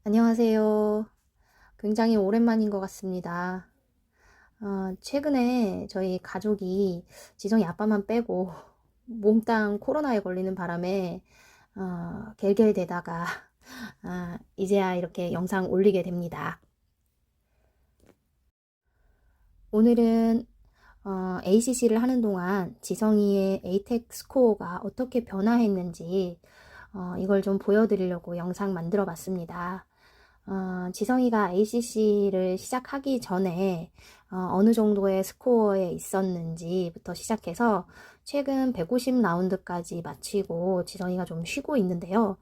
안녕하세요. 굉장히 오랜만인 것 같습니다. 최근에 저희 가족이 지성이 아빠만 빼고 몽땅 코로나에 걸리는 바람에 갤갤대다가 이제야 이렇게 영상 올리게 됩니다. 오늘은 ACC를 하는 동안 지성이의 ATEC 스코어가 어떻게 변화했는지 이걸 좀 보여드리려고 영상 만들어 봤습니다. 지성이가 ACC를 시작하기 전에 어느 정도의 스코어에 있었는지부터 시작해서 최근 150라운드까지 마치고 지성이가 좀 쉬고 있는데요.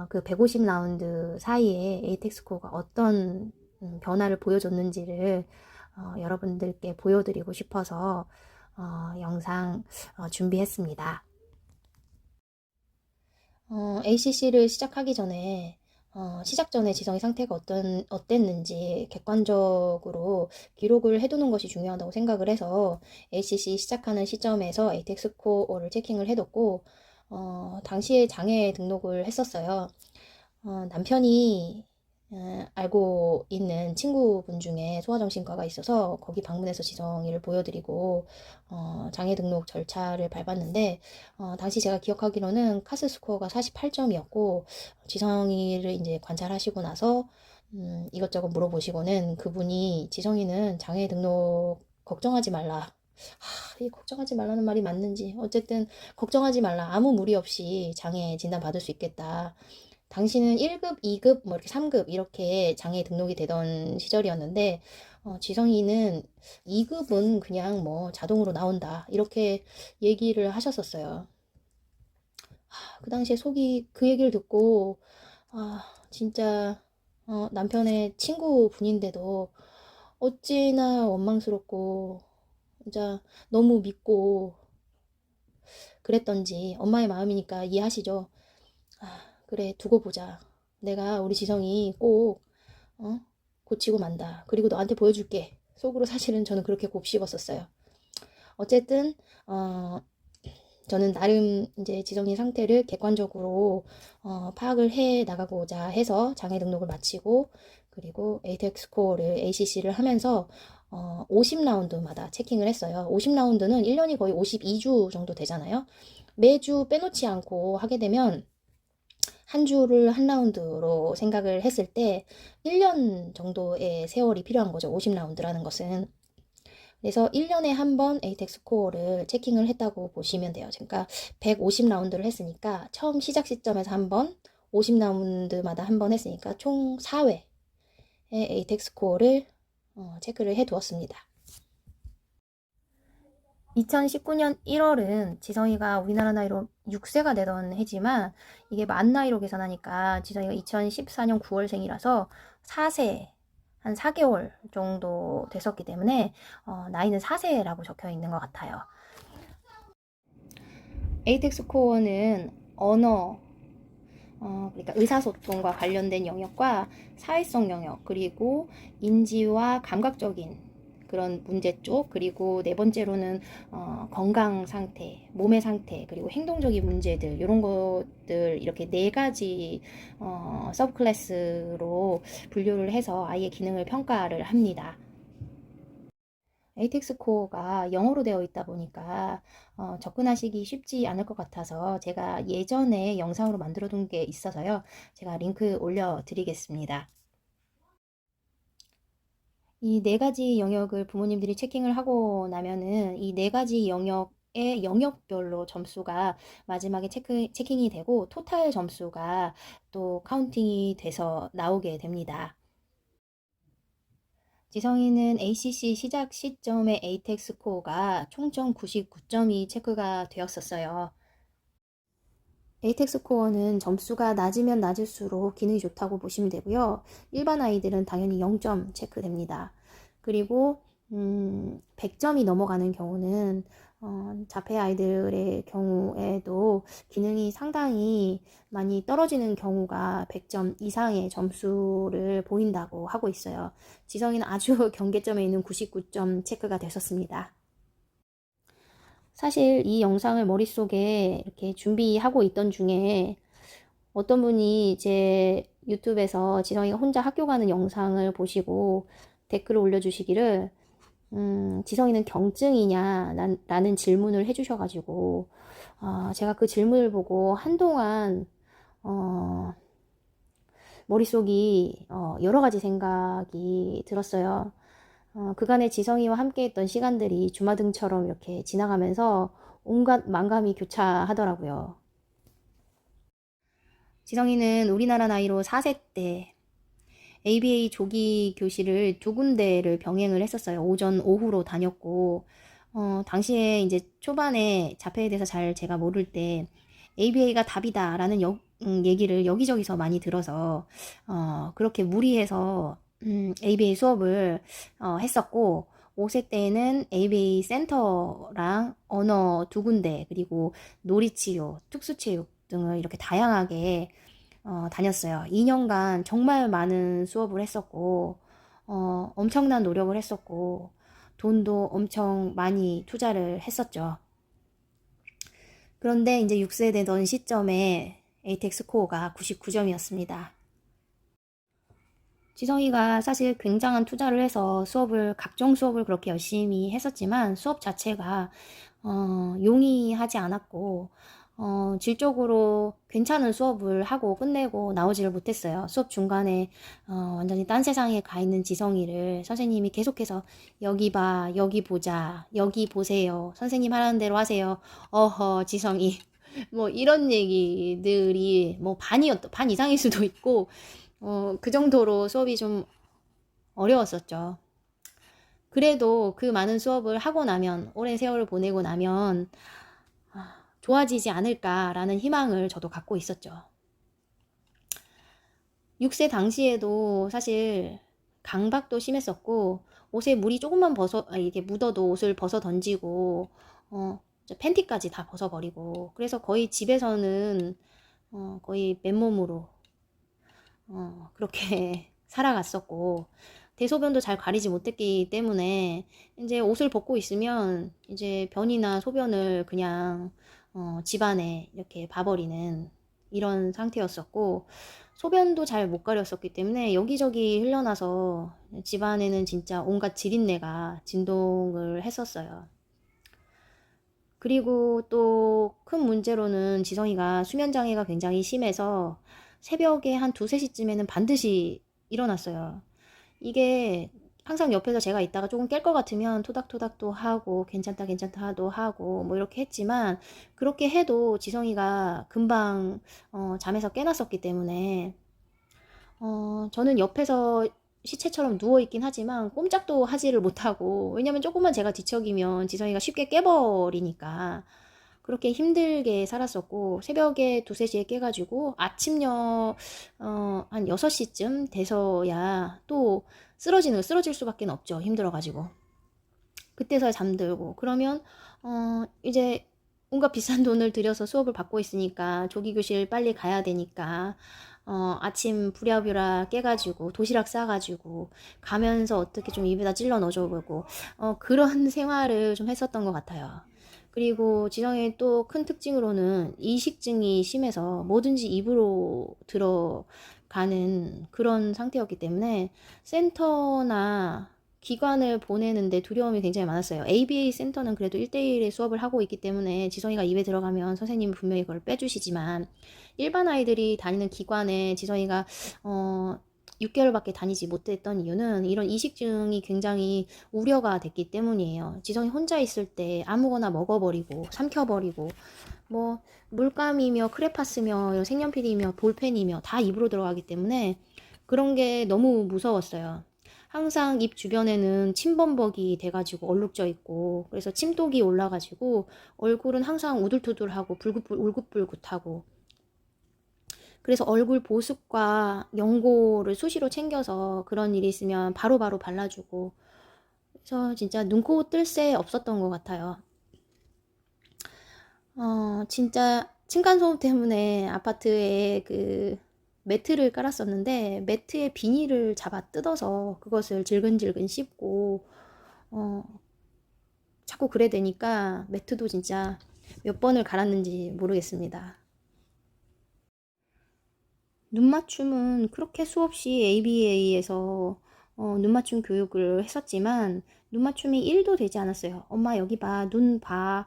그 150라운드 사이에 ATEC 스코어가 어떤 변화를 보여줬는지를 여러분들께 보여드리고 싶어서 영상 준비했습니다. ACC를 시작하기 전에 시작 전에 지성이 상태가 어땠는지 객관적으로 기록을 해두는 것이 중요하다고 생각을 해서 ACC 시작하는 시점에서 ATEC 스코어를 체킹을 해뒀고 당시에 장애 등록을 했었어요. 남편이 알고 있는 친구분 중에 소아정신과가 있어서 거기 방문해서 지성이를 보여드리고 장애 등록 절차를 밟았는데 당시 제가 기억하기로는 카스 스코어가 48점이었고 지성이를 이제 관찰하시고 나서 이것저것 물어보시고는 그분이 지성이는 장애 등록 걱정하지 말라. 이 걱정하지 말라는 말이 맞는지 어쨌든 걱정하지 말라. 아무 무리 없이 장애 진단 받을 수 있겠다. 당시는 1급, 2급, 뭐 이렇게 3급 이렇게 장애 등록이 되던 시절이었는데 지성이는 2급은 그냥 뭐 자동으로 나온다 이렇게 얘기를 하셨었어요. 그 당시에 속이 그 얘기를 듣고 진짜 남편의 친구분인데도 어찌나 원망스럽고 진짜 너무 믿고 그랬던지 엄마의 마음이니까 이해하시죠? 그래 두고 보자. 내가 우리 지성이 꼭 어? 고치고 만다. 그리고 너한테 보여줄게. 속으로 사실은 저는 그렇게 곱씹었었어요. 어쨌든 저는 나름 이제 지성이 상태를 객관적으로 파악을 해 나가고자 해서 장애 등록을 마치고 그리고 ATEC 스코어를 ACC를 하면서 50라운드마다 체킹을 했어요. 50라운드는 1년이 거의 52주 정도 되잖아요. 매주 빼놓지 않고 하게 되면 한 주를 한 라운드로 생각을 했을 때 1년 정도의 세월이 필요한 거죠. 50라운드라는 것은. 그래서 1년에 한 번 ATEC 스코어를 체킹을 했다고 보시면 돼요. 그러니까 150라운드를 했으니까 처음 시작 시점에서 한 번, 50라운드마다 한 번 했으니까 총 4회의 ATEC 스코어를 체크를 해 두었습니다. 2019년 1월은 지성이가 우리나라 나이로 6세가 되던 해지만 이게 만 나이로 계산하니까 지성이가 2014년 9월생이라서 4세 한 4개월 정도 됐었기 때문에 나이는 4세라고 적혀 있는 것 같아요. 에이텍 스코어는 언어, 그러니까 의사소통과 관련된 영역과 사회성 영역, 그리고 인지와 감각적인 그런 문제 쪽, 그리고 네 번째로는 건강 상태, 몸의 상태, 그리고 행동적인 문제들, 이런 것들 이렇게 네 가지 서브 클래스로 분류를 해서 아이의 기능을 평가를 합니다. 에이텍 스코어가 영어로 되어 있다 보니까 접근하시기 쉽지 않을 것 같아서 제가 예전에 영상으로 만들어 둔 게 있어서요. 제가 링크 올려 드리겠습니다. 이 네 가지 영역을 부모님들이 체킹을 하고 나면은 이 네 가지 영역의 영역별로 점수가 마지막에 체킹이 되고 토탈 점수가 또 카운팅이 돼서 나오게 됩니다. 지성이는 ACC 시작 시점의 ATEC 스코어가 총점 99점이 체크가 되었었어요. ATEC 스코어는 점수가 낮으면 낮을수록 기능이 좋다고 보시면 되고요. 일반 아이들은 당연히 0점 체크됩니다. 그리고 100점이 넘어가는 경우는 자폐 아이들의 경우에도 기능이 상당히 많이 떨어지는 경우가 100점 이상의 점수를 보인다고 하고 있어요. 지성이는 아주 경계점에 있는 99점 체크가 됐었습니다. 사실 이 영상을 머릿속에 이렇게 준비하고 있던 중에 어떤 분이 제 유튜브에서 지성이가 혼자 학교 가는 영상을 보시고 댓글을 올려주시기를 지성이는 경증이냐 라는 질문을 해주셔가지고 제가 그 질문을 보고 한동안 머릿속이 여러 가지 생각이 들었어요. 그간의 지성이와 함께 했던 시간들이 주마등처럼 이렇게 지나가면서 온갖 만감이 교차하더라고요. 지성이는 우리나라 나이로 4세 때 ABA 조기 교실을 두 군데를 병행을 했었어요. 오전, 오후로 다녔고, 당시에 이제 초반에 자폐에 대해서 잘 제가 모를 때 ABA가 답이다라는 얘기를 여기저기서 많이 들어서, 그렇게 무리해서 ABA 수업을 했었고, 5세 때에는 ABA 센터랑 언어 두 군데, 그리고 놀이치료, 특수체육 등을 이렇게 다양하게 다녔어요. 2년간 정말 많은 수업을 했었고, 엄청난 노력을 했었고, 돈도 엄청 많이 투자를 했었죠. 그런데 이제 6세 되던 시점에 에이텍 스코어가 99점이었습니다. 지성이가 사실 굉장한 투자를 해서 각종 수업을 그렇게 열심히 했었지만 수업 자체가 용이하지 않았고 질적으로 괜찮은 수업을 하고 끝내고 나오지를 못했어요. 수업 중간에 완전히 딴 세상에 가 있는 지성이를 선생님이 계속해서 여기 봐, 여기 보자, 여기 보세요, 선생님 하라는 대로 하세요, 어허 지성이 뭐 이런 얘기들이 뭐 반 이상일 수도 있고 그 정도로 수업이 좀 어려웠었죠. 그래도 그 많은 수업을 하고 나면, 오랜 세월을 보내고 나면 좋아지지 않을까라는 희망을 저도 갖고 있었죠. 6세 당시에도 사실 강박도 심했었고, 옷에 물이 조금만 이게 묻어도 옷을 벗어 던지고, 팬티까지 다 벗어버리고, 그래서 거의 집에서는 거의 맨몸으로 그렇게 살아갔었고, 대소변도 잘 가리지 못했기 때문에 이제 옷을 벗고 있으면 이제 변이나 소변을 그냥 집안에 이렇게 봐버리는 이런 상태였었고, 소변도 잘 못 가렸었기 때문에 여기저기 흘러나서 집안에는 진짜 온갖 지린내가 진동을 했었어요. 그리고 또 큰 문제로는 지성이가 수면장애가 굉장히 심해서 새벽에 한 2, 3시쯤에는 반드시 일어났어요. 이게 항상 옆에서 제가 있다가 조금 깰 것 같으면 토닥토닥도 하고 괜찮다 괜찮다도 하고 뭐 이렇게 했지만, 그렇게 해도 지성이가 금방 잠에서 깨났었기 때문에 저는 옆에서 시체처럼 누워있긴 하지만 꼼짝도 하지를 못하고, 왜냐면 조금만 제가 뒤척이면 지성이가 쉽게 깨버리니까 그렇게 힘들게 살았었고, 새벽에 2, 3시에 깨가지고 아침녘 한 6시쯤 돼서야 또 쓰러질 수밖에 없죠. 힘들어가지고. 그때서야 잠들고, 그러면 이제 온갖 비싼 돈을 들여서 수업을 받고 있으니까 조기교실 빨리 가야 되니까 아침 부랴부랴 깨가지고 도시락 싸가지고 가면서 어떻게 좀 입에다 찔러 넣어줘보고 그런 생활을 좀 했었던 것 같아요. 그리고 지성의 또 큰 특징으로는 이식증이 심해서 뭐든지 입으로 들어가는 그런 상태였기 때문에 센터나 기관을 보내는데 두려움이 굉장히 많았어요. ABA 센터는 그래도 1대1의 수업을 하고 있기 때문에 지성이가 입에 들어가면 선생님이 분명히 그걸 빼주시지만, 일반 아이들이 다니는 기관에 지성이가 6개월밖에 다니지 못했던 이유는 이런 이식증이 굉장히 우려가 됐기 때문이에요. 지성이 혼자 있을 때 아무거나 먹어버리고 삼켜버리고 뭐 물감이며 크레파스며 색연필이며 볼펜이며 다 입으로 들어가기 때문에 그런 게 너무 무서웠어요. 항상 입 주변에는 침범벅이 돼가지고 얼룩져 있고, 그래서 침독이 올라가지고 얼굴은 항상 우둘투둘하고 울긋불긋하고, 그래서 얼굴 보습과 연고를 수시로 챙겨서 그런 일이 있으면 바로바로 발라주고, 그래서 진짜 눈코 뜰 새 없었던 것 같아요. 진짜 층간소음 때문에 아파트에 그 매트를 깔았었는데 매트에 비닐을 잡아 뜯어서 그것을 질근질근 씹고 자꾸 그래 되니까 매트도 진짜 몇 번을 갈았는지 모르겠습니다. 눈맞춤은 그렇게 수없이 ABA에서 눈맞춤 교육을 했었지만 눈맞춤이 1도 되지 않았어요. 엄마 여기 봐, 눈 봐,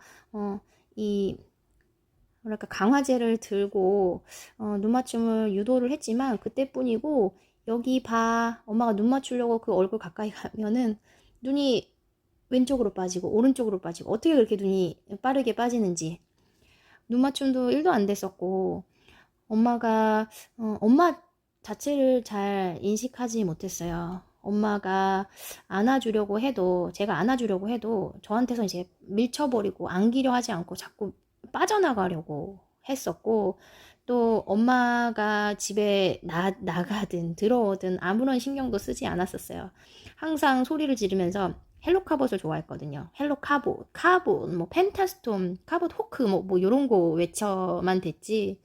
이 뭐랄까 강화제를 들고 눈맞춤을 유도를 했지만 그때뿐이고, 여기 봐, 엄마가 눈 맞추려고 그 얼굴 가까이 가면은 눈이 왼쪽으로 빠지고 오른쪽으로 빠지고, 어떻게 그렇게 눈이 빠르게 빠지는지. 눈 맞춤도 1도 안 됐었고, 엄마 자체를 잘 인식하지 못했어요. 엄마가 안아주려고 해도, 제가 안아주려고 해도 저한테서 이제 밀쳐버리고 안기려 하지 않고 자꾸 빠져나가려고 했었고, 또 엄마가 집에 나가든 들어오든 아무런 신경도 쓰지 않았었어요. 항상 소리를 지르면서 헬로 카봇을 좋아했거든요. 헬로 카봇, 뭐 펜타스톰, 카봇 호크, 뭐 요런 거 외쳐만 됐지.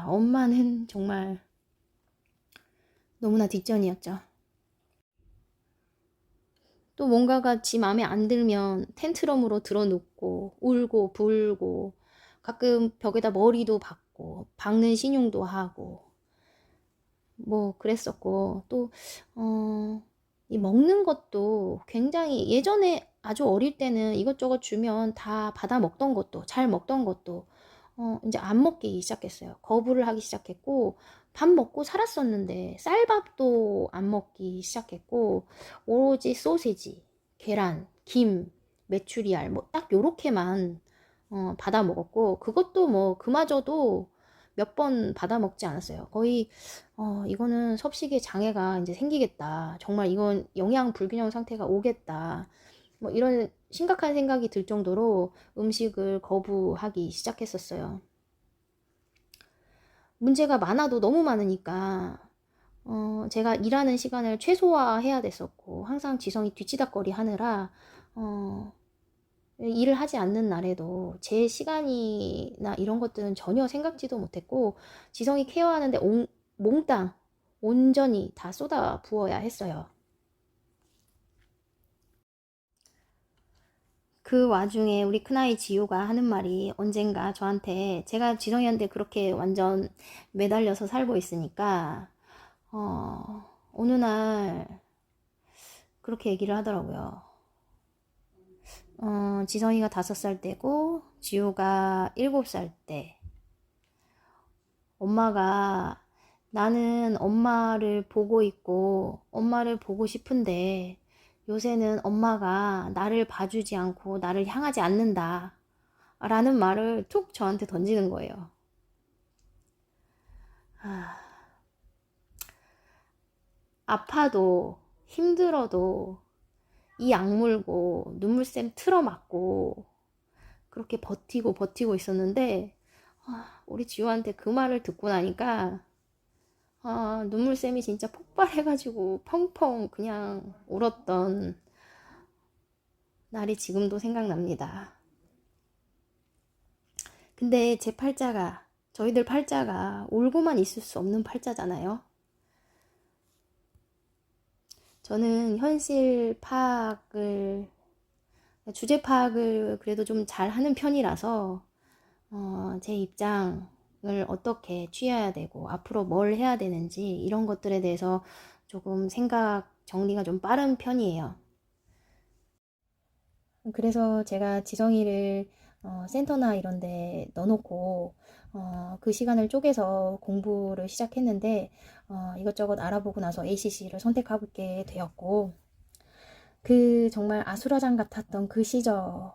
엄마는 정말 너무나 뒷전이었죠. 또 뭔가가 지 마음에 안 들면 텐트럼으로 들어눕고 울고 불고, 가끔 벽에다 머리도 박고 박는 신용도 하고 뭐 그랬었고, 또 이 먹는 것도 굉장히, 예전에 아주 어릴 때는 이것저것 주면 다 받아 먹던 것도, 잘 먹던 것도 이제 안 먹기 시작했어요. 거부를 하기 시작했고, 밥 먹고 살았었는데 쌀밥도 안 먹기 시작했고, 오로지 소세지, 계란, 김, 메추리알 뭐 딱 요렇게만 받아 먹었고, 그것도 뭐 그마저도 몇 번 받아 먹지 않았어요. 거의 이거는 섭식에 장애가 이제 생기겠다, 정말 이건 영양 불균형 상태가 오겠다, 뭐 이런 심각한 생각이 들 정도로 음식을 거부하기 시작했었어요. 문제가 많아도 너무 많으니까 제가 일하는 시간을 최소화해야 됐었고, 항상 지성이 뒤치다거리 하느라 일을 하지 않는 날에도 제 시간이나 이런 것들은 전혀 생각지도 못했고, 지성이 케어하는데 몽땅 온전히 다 쏟아 부어야 했어요. 그 와중에 우리 큰아이 지우가 하는 말이, 언젠가 저한테, 제가 지성이한테 그렇게 완전 매달려서 살고 있으니까 어느 날 그렇게 얘기를 하더라고요. 지성이가 5살 때고 지우가 7살 때, 엄마가, 나는 엄마를 보고 있고 엄마를 보고 싶은데 요새는 엄마가 나를 봐주지 않고 나를 향하지 않는다 라는 말을 툭 저한테 던지는 거예요. 아, 아파도 힘들어도 이 악물고 눈물샘 틀어막고 그렇게 버티고 있었는데, 우리 지우한테 그 말을 듣고 나니까 눈물샘이 진짜 폭발해가지고 펑펑 그냥 울었던 날이 지금도 생각납니다. 근데 제 팔자가, 저희들 팔자가 울고만 있을 수 없는 팔자잖아요. 저는 현실 파악을, 주제 파악을 그래도 좀 잘하는 편이라서 제 입장을 어떻게 취해야 되고 앞으로 뭘 해야 되는지 이런 것들에 대해서 조금 생각 정리가 좀 빠른 편이에요. 그래서 제가 지성이를 센터나 이런 데 넣어놓고 그 시간을 쪼개서 공부를 시작했는데, 이것저것 알아보고 나서 ACC를 선택하게 되었고, 그 정말 아수라장 같았던 그 시절을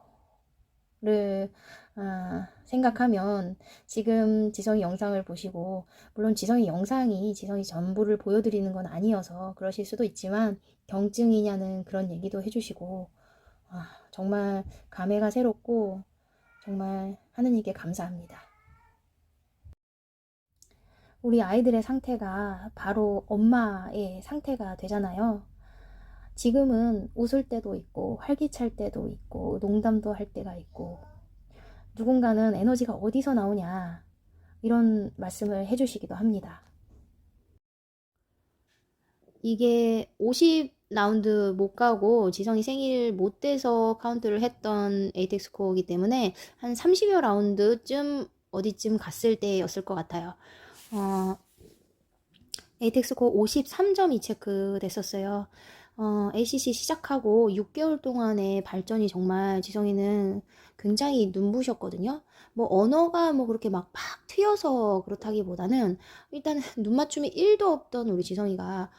생각하면, 지금 지성이 영상을 보시고, 물론 지성이 영상이 지성이 전부를 보여드리는 건 아니어서 그러실 수도 있지만, 경증이냐는 그런 얘기도 해주시고, 정말 감회가 새롭고 정말 하느님께 감사합니다. 우리 아이들의 상태가 바로 엄마의 상태가 되잖아요. 지금은 웃을 때도 있고 활기찰 때도 있고 농담도 할 때가 있고, 누군가는 에너지가 어디서 나오냐 이런 말씀을 해주시기도 합니다. 이게 50라운드 못 가고 지성이 생일 못 돼서 카운트를 했던 에이텍 스코어이기 때문에 한 30여 라운드쯤 어디쯤 갔을 때였을 것 같아요. 에이텍 스코어 53점이 체크됐었어요. ACC 시작하고 6개월 동안의 발전이 정말 지성이는 굉장히 눈부셨거든요. 뭐 언어가 뭐 그렇게 막 튀어서 그렇다기보다는 일단은 눈 맞춤이 1도 없던 우리 지성이가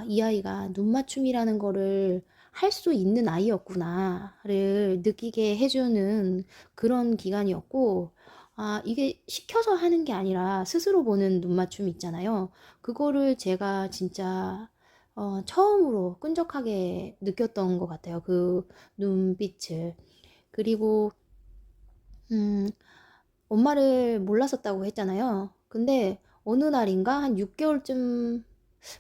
이 아이가 눈 맞춤이라는 거를 할 수 있는 아이였구나를 느끼게 해주는 그런 기간이었고, 이게 시켜서 하는 게 아니라 스스로 보는 눈 맞춤 있잖아요. 그거를 제가 진짜 처음으로 끈적하게 느꼈던 것 같아요. 그 눈빛을. 그리고 엄마를 몰랐었다고 했잖아요. 근데 어느 날인가 한 6개월쯤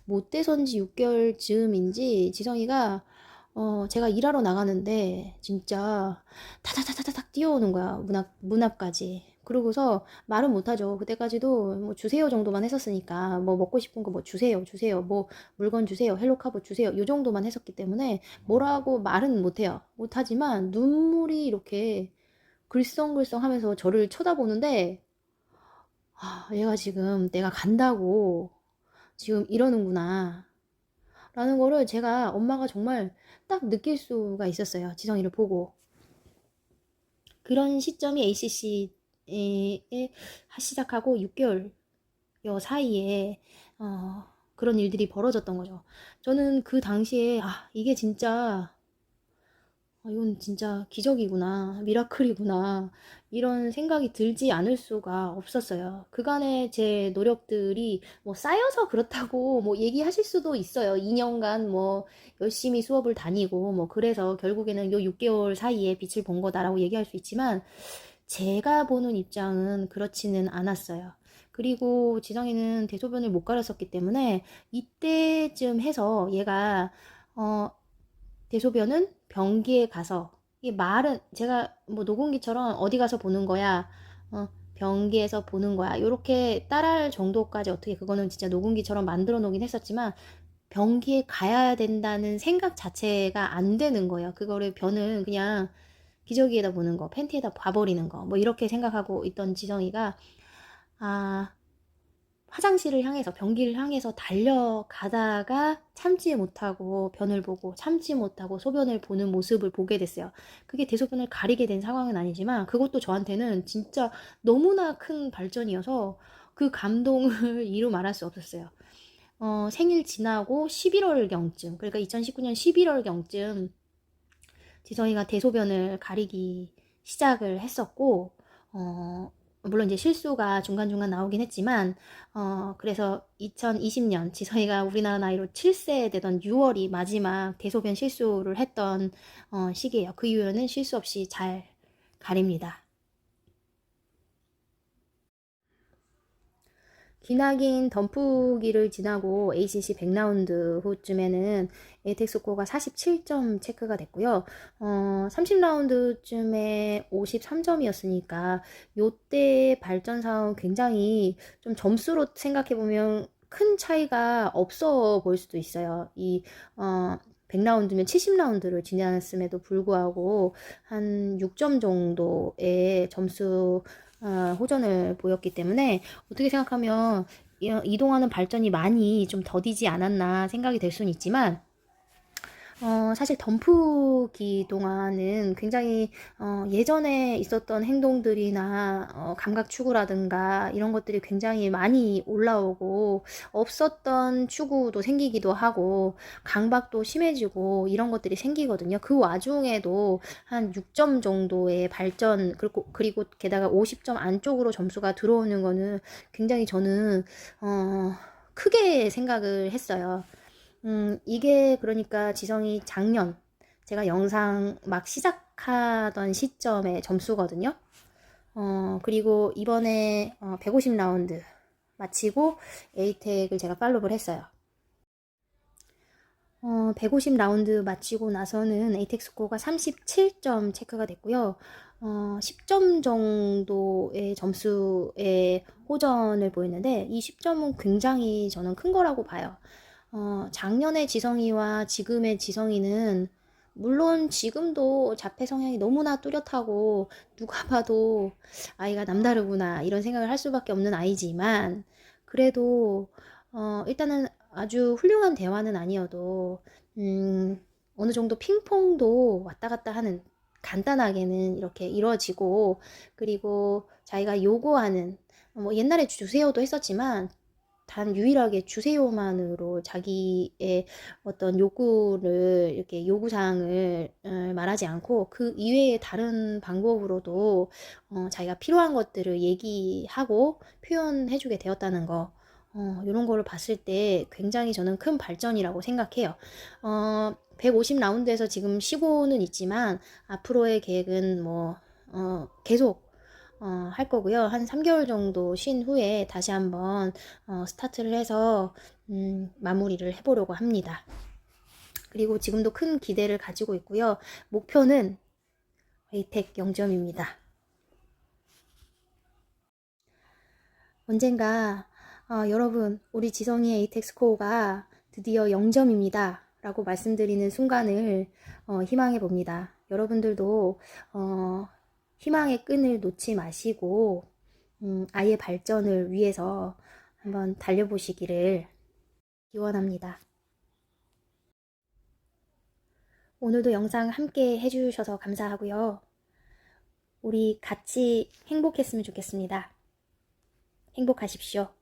못 돼서인지 6개월 즈음인지 지성이가 제가 일하러 나가는데 진짜 타타타타닥 뛰어오는 거야. 문 앞까지. 그러고서 말은 못하죠. 그때까지도 뭐 주세요 정도만 했었으니까 뭐 먹고 싶은 거 뭐 주세요 주세요 뭐 물건 주세요 헬로카보 주세요 요 정도만 했었기 때문에 뭐라고 말은 못해요. 못하지만 눈물이 이렇게 글썽글썽 하면서 저를 쳐다보는데 얘가 지금 내가 간다고 지금 이러는구나 라는 거를 제가 엄마가 정말 딱 느낄 수가 있었어요. 지성이를 보고. 그런 시점이 ACC에 시작하고 6개월 여 사이에 그런 일들이 벌어졌던 거죠. 저는 그 당시에 이게 진짜 이건 진짜 기적이구나, 미라클이구나, 이런 생각이 들지 않을 수가 없었어요. 그간의 제 노력들이 뭐 쌓여서 그렇다고 뭐 얘기하실 수도 있어요. 2년간 뭐 열심히 수업을 다니고 뭐 그래서 결국에는 요 6개월 사이에 빛을 본 거다라고 얘기할 수 있지만 제가 보는 입장은 그렇지는 않았어요. 그리고 지성이는 대소변을 못 가렸었기 때문에 이때쯤 해서 얘가 대소변은 변기에 가서 이 말은 제가 뭐 녹음기처럼 어디 가서 보는 거야 변기에서 보는 거야 요렇게 따라할 정도까지 어떻게 그거는 진짜 녹음기처럼 만들어 놓긴 했었지만 변기에 가야 된다는 생각 자체가 안 되는 거예요. 그거를 변은 그냥 기저귀에다 보는 거 팬티에다 봐버리는 거 뭐 이렇게 생각하고 있던 지성이가 화장실을 향해서 변기를 향해서 달려가다가 참지 못하고 변을 보고 참지 못하고 소변을 보는 모습을 보게 됐어요. 그게 대소변을 가리게 된 상황은 아니지만 그것도 저한테는 진짜 너무나 큰 발전이어서 그 감동을 이루 말할 수 없었어요. 생일 지나고 11월경쯤 그러니까 2019년 11월경쯤 지성이가 대소변을 가리기 시작을 했었고 물론 이제 실수가 중간중간 나오긴 했지만 그래서 2020년 지성이가 우리나라 나이로 7세 되던 6월이 마지막 대소변 실수를 했던 시기예요. 그 이후에는 실수 없이 잘 가립니다. 기나긴 덤프기를 지나고 ACC 100라운드 후쯤에는 에이텍 스코어가 47점 체크가 됐고요. 30라운드쯤에 53점이었으니까 요때 발전상은 굉장히 좀 점수로 생각해보면 큰 차이가 없어 보일 수도 있어요. 100라운드면 70라운드를 지났음에도 불구하고 한 6점 정도의 점수 호전을 보였기 때문에 어떻게 생각하면 이동하는 발전이 많이 좀 더디지 않았나 생각이 될 수는 있지만 사실 덤프기 동안은 굉장히 예전에 있었던 행동들이나 감각 추구라든가 이런 것들이 굉장히 많이 올라오고 없었던 추구도 생기기도 하고 강박도 심해지고 이런 것들이 생기거든요. 그 와중에도 한 6점 정도의 발전 그리고 게다가 50점 안쪽으로 점수가 들어오는 거는 굉장히 저는 크게 생각을 했어요. 이게 그러니까 지성이 작년 제가 영상 막 시작하던 시점의 점수거든요. 그리고 이번에 150라운드 마치고 에이텍을 제가 팔로우를 했어요. 150라운드 마치고 나서는 에이텍 스코어가 37점 체크가 됐고요. 10점 정도의 점수의 호전을 보였는데 이 10점은 굉장히 저는 큰 거라고 봐요. 작년의 지성이와 지금의 지성이는 물론 지금도 자폐 성향이 너무나 뚜렷하고 누가 봐도 아이가 남다르구나 이런 생각을 할 수밖에 없는 아이지만 그래도 일단은 아주 훌륭한 대화는 아니어도, 어느 정도 핑퐁도 왔다 갔다 하는 간단하게는 이렇게 이루어지고, 그리고 자기가 요구하는, 뭐 옛날에 주세요도 했었지만, 단 유일하게 주세요만으로 자기의 어떤 요구를 이렇게 요구사항을 말하지 않고 그 이외에 다른 방법으로도 자기가 필요한 것들을 얘기하고 표현해주게 되었다는 거, 이런 거를 봤을 때 굉장히 저는 큰 발전이라고 생각해요. 150라운드에서 지금 쉬고는 있지만 앞으로의 계획은 뭐 계속 할 거고요. 한 3개월 정도 쉰 후에 다시 한번 스타트를 해서 마무리를 해보려고 합니다. 그리고 지금도 큰 기대를 가지고 있고요. 목표는 웨이텍 0점입니다. 언젠가 여러분, 우리 지성이의 에이텍 스코어가 드디어 0점입니다. 라고 말씀드리는 순간을 희망해 봅니다. 여러분들도 희망의 끈을 놓지 마시고 아이의 발전을 위해서 한번 달려보시기를 기원합니다. 오늘도 영상 함께 해주셔서 감사하고요. 우리 같이 행복했으면 좋겠습니다. 행복하십시오.